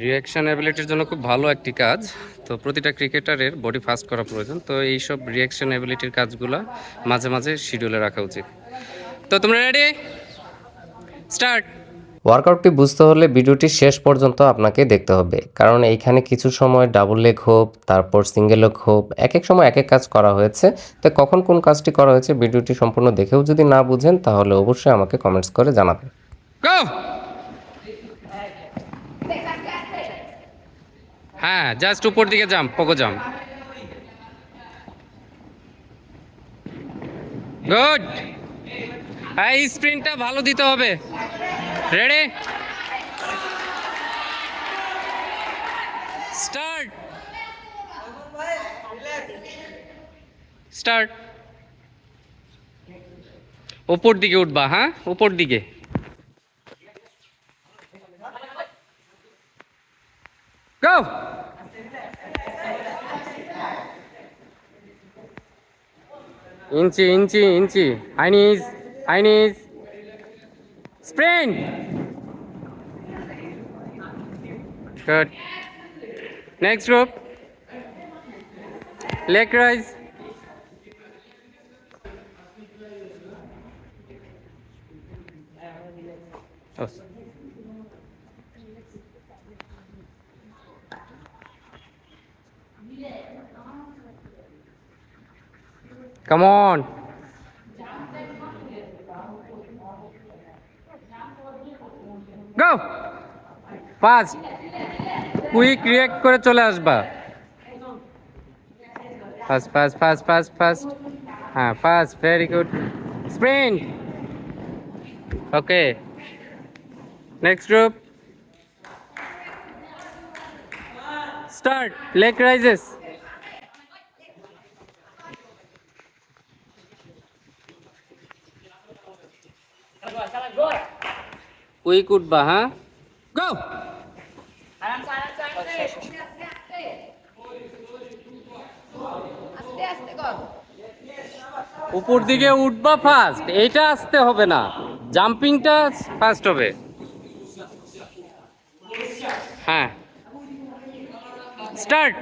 Reaction অ্যাবিলিটির জন্য খুব ভালো একটি কাজ। তো প্রতিটা ক্রিকেটারের বডি ফাস্ট করা প্রয়োজন। তো এইসব রিঅ্যাকশন অ্যাবিলিটির কাজগুলো মাঝে মাঝে শিডিউলে রাখা উচিত। তো তোমরা রেডি? স্টার্ট। ওয়ার্কআউটটি বুঝতে হলে ভিডিওটি শেষ পর্যন্ত আপনাকে দেখতে হবে, কারণ এইখানে কিছু সময় ডাবল লেগ হোপ, তারপর সিঙ্গেল লেগ হোপ, এক এক সময় এক এক কাজ করা হয়েছে। তো কখন কোন কাজটি করা হয়েছে ভিডিওটি সম্পূর্ণ দেখেও যদি না বুঝেন তাহলে অবশ্যই আমাকে কমেন্টস করে জানাবেন। গো। হ্যাঁ, জাস্ট উপর দিকে জাম্প, পোগো জাম্প। গুড। এই স্প্রিন্টটা ভালো দিতে হবে। রেডি? স্টার্ট। স্টার্ট। উপর দিকে উঠবা, হ্যাঁ উপর দিকে। Go. Inch inch inch, high knees high knees, sprint. Good. Next group, leg raise. Come on. Go. Fast. Quick react করে চলে আসবা। Fast fast fast fast fast. হ্যাঁ fast, very good. Sprint. Okay. Next group, start. Leg raises. Quick উঠবা, হ্যাঁ গো। উপর দিকে উঠবা fast, এইটা আসতে হবে না, জাম্পিংটা ফাস্ট হবে। হ্যাঁ স্টার্ট।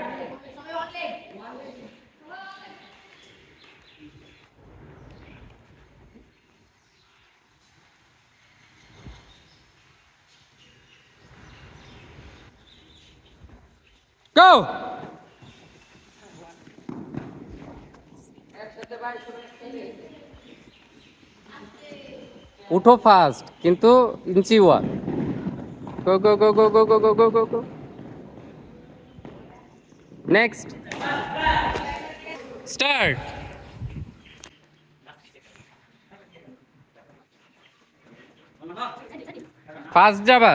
গো। উঠো ফাস্ট কিন্তু inch walk. Go go go go go go go go go go. Next, start. Fast যাবা।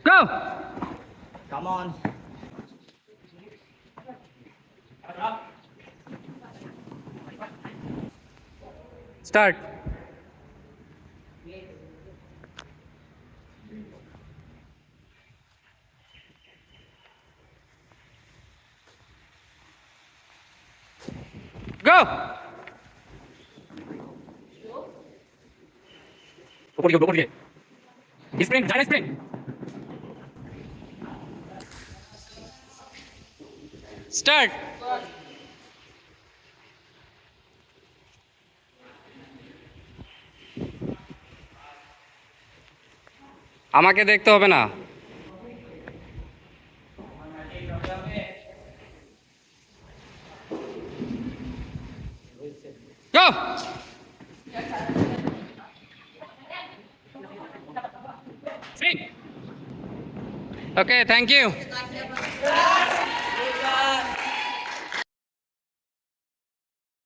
Go. Come on. Start. Go. উপর দিকে উপর দিকে। Sprint, direct sprint. স্টার্ট। আমাকে দেখতে হবে না। Go. Sprint. Okay, thank you.